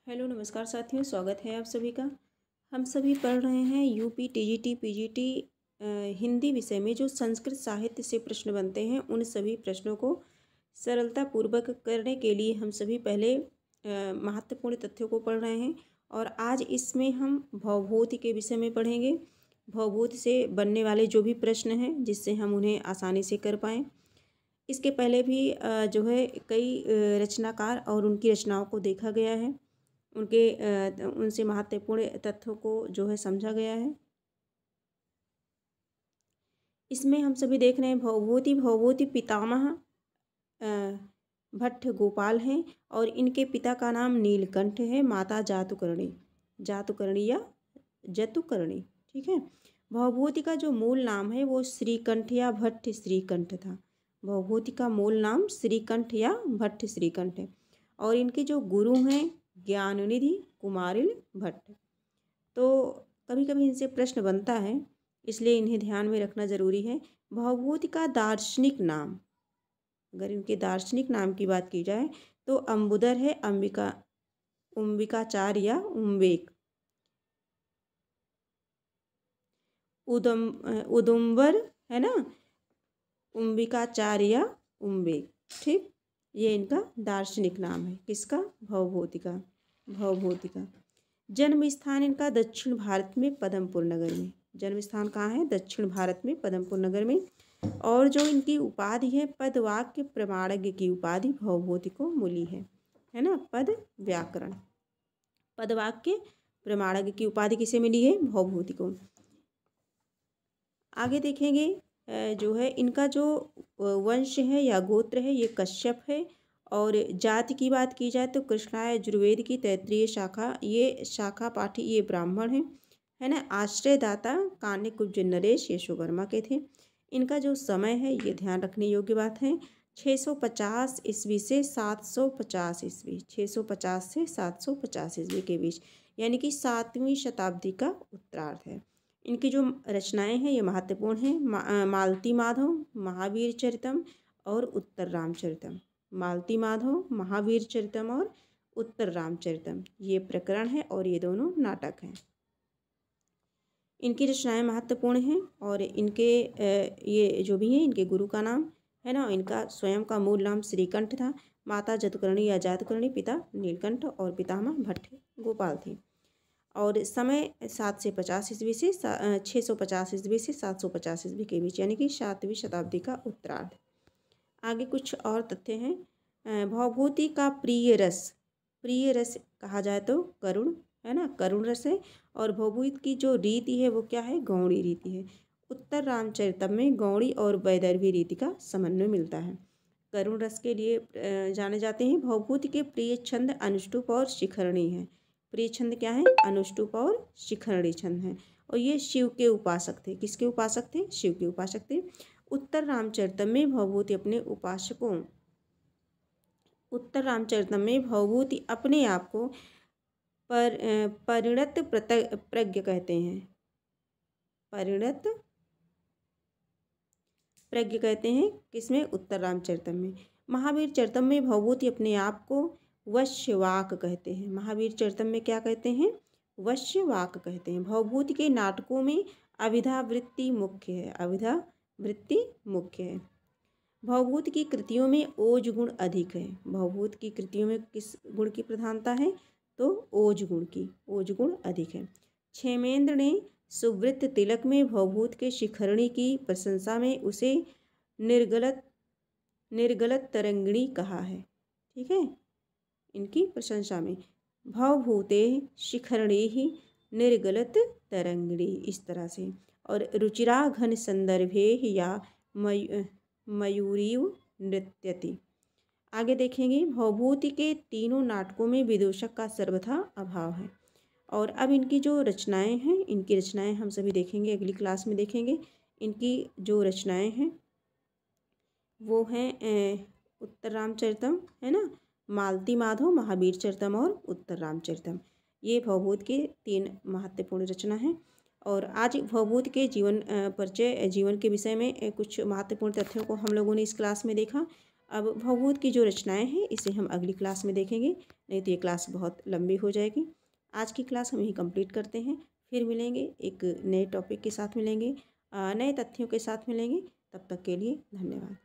Hello नमस्कार साथियों, स्वागत है आप सभी का। हम सभी पढ़ रहे हैं यूपी टीजीटी पीजीटी हिंदी विषय में जो संस्कृत साहित्य से प्रश्न बनते हैं उन सभी प्रश्नों को सरलता पूर्वक करने के लिए हम सभी पहले महत्वपूर्ण तथ्यों को पढ़ रहे हैं। और आज इसमें हम भवभूति के विषय में पढ़ेंगे। भवभूति से बनने वाले जो भी प्रश्न हैं जिससे हम उन्हें आसानी से कर पाएँ। इसके पहले भी जो है कई रचनाकार और उनकी रचनाओं को देखा गया है, उनसे महत्वपूर्ण तथ्यों को जो है समझा गया है। इसमें हम सभी देख रहे हैं भवभूति पितामह भट्ट गोपाल हैं और इनके पिता का नाम नीलकंठ है, माता जातुकर्णी या जतुकर्णी। ठीक है। भवभूति का जो मूल नाम है वो श्रीकंठ या भट्ट श्रीकंठ था। भवभूति का मूल नाम श्रीकंठ या भट्ट श्रीकंठ है और इनके जो गुरु हैं ज्ञाननिधि कुमारिल भट्ट। तो कभी कभी इनसे प्रश्न बनता है, इसलिए इन्हें ध्यान में रखना जरूरी है। भवभूति का दार्शनिक नाम, अगर इनके दार्शनिक नाम की बात की जाए तो अम्बुदर है, अंबिकाचार्य या उम्बेक। उदुम्बर है ना, अंबिकाचार्य या उम्बेक। ठीक, ये इनका दार्शनिक नाम है। किसका? भवभूति का। जन्म स्थान इनका दक्षिण भारत में पदमपुर नगर में। जन्म स्थान कहाँ है? दक्षिण भारत में पदमपुर नगर में। और जो इनकी उपाधि है पदवाक्य प्रमाणज्ञ की उपाधि भवभूति को मिली है ना। पद व्याकरण पदवाक्य प्रमाणज्ञ की उपाधि किसे मिली है? भवभूति को। आगे देखेंगे जो है इनका जो वंश है या गोत्र है ये कश्यप है। और जाति की बात की जाए तो कृष्णाय यजुर्वेद की तैत्तिरीय शाखा, ये शाखा पाठी ये ब्राह्मण है ना। आश्रयदाता कान्यकुब्ज नरेश यशोवर्मा के थे। इनका जो समय है ये ध्यान रखने योग्य बात है, 650 ईस्वी से 750 ईस्वी, 650 से 750 ईस्वी के बीच, यानी कि 7वीं शताब्दी का उत्तरार्ध है। इनकी जो रचनाएं हैं ये महत्वपूर्ण हैं। मालती माधव, महावीर चरितम और उत्तर रामचरितम। मालती माधव, महावीर चरितम और उत्तर रामचरितम ये प्रकरण है और ये दोनों नाटक हैं। इनकी रचनाएं महत्वपूर्ण हैं और इनके ये जो भी हैं इनके गुरु का नाम है ना, इनका स्वयं का मूल नाम श्रीकंठ था, माता जतुकर्णी या जातुकर्णी, पिता नीलकंठ और पितामह भट्ट गोपाल थे। और समय 7 से 50 ईस्वी से 650 ईस्वी से 750 ईस्वी के बीच, यानी कि 7वीं शताब्दी का उत्तरार्ध। आगे कुछ और तथ्य हैं। भवभूति का प्रिय रस कहा जाए तो करुण है ना, करुण रस है। और भवभूति की जो रीति है वो क्या है? गौड़ी रीति है। उत्तर रामचरितम में गौड़ी और वैदर्भी रीति का समन्वय मिलता है। करुण रस के लिए जाने जाते हैं। भवभूति के प्रिय छंद अनुष्टुप और शिखरणी है। प्रिय छंद क्या है? अनुष्टुप और शिखरणी छंद हैं। और ये शिव के उपासक थे। किसके उपासक थे? शिव के उपासक थे। उत्तर रामचरितम में भवभूति अपने आप को परिणत प्रज्ञ कहते हैं। परिणत प्रज्ञ कहते हैं किसमें? उत्तर रामचरितम में। महावीर चरितम में भवभूति अपने आप को वश्यवाक कहते हैं। महावीर चरितम में क्या कहते हैं? वश्यवाक कहते हैं। भवभूति के नाटकों में अभिधा वृत्ति मुख्य है। भवभूति की कृतियों में ओज गुण अधिक है। भवभूति की कृतियों में किस गुण की प्रधानता है? तो ओज गुण अधिक है। क्षेमेंद्र ने सुवृत्त तिलक में भवभूति के शिखरणी की प्रशंसा में उसे निर्गलत तरंगिणी कहा है। ठीक है, इनकी प्रशंसा में भवभूते शिखरणी ही निर्गलत तरंगिणी, इस तरह से। और रुचिरा घन संदर्भे या मयूरीव नृत्यति। आगे देखेंगे भवभूति के तीनों नाटकों में विदूषक का सर्वथा अभाव है। और अब इनकी जो रचनाएं हैं, इनकी रचनाएं हम सभी देखेंगे, अगली क्लास में देखेंगे। इनकी जो रचनाएं हैं वो हैं उत्तर रामचरितम है ना, मालती माधव, महावीर चरितम और उत्तर रामचरितम। ये भवभूति के 3 महत्वपूर्ण रचना हैं। और आज भवभूति के जीवन के विषय में कुछ महत्वपूर्ण तथ्यों को हम लोगों ने इस क्लास में देखा। अब भवभूत की जो रचनाएं हैं इसे हम अगली क्लास में देखेंगे, नहीं तो ये क्लास बहुत लंबी हो जाएगी। आज की क्लास हम यहीं कंप्लीट करते हैं, फिर मिलेंगे एक नए टॉपिक के साथ मिलेंगे, नए तथ्यों के साथ मिलेंगे। तब तक के लिए धन्यवाद।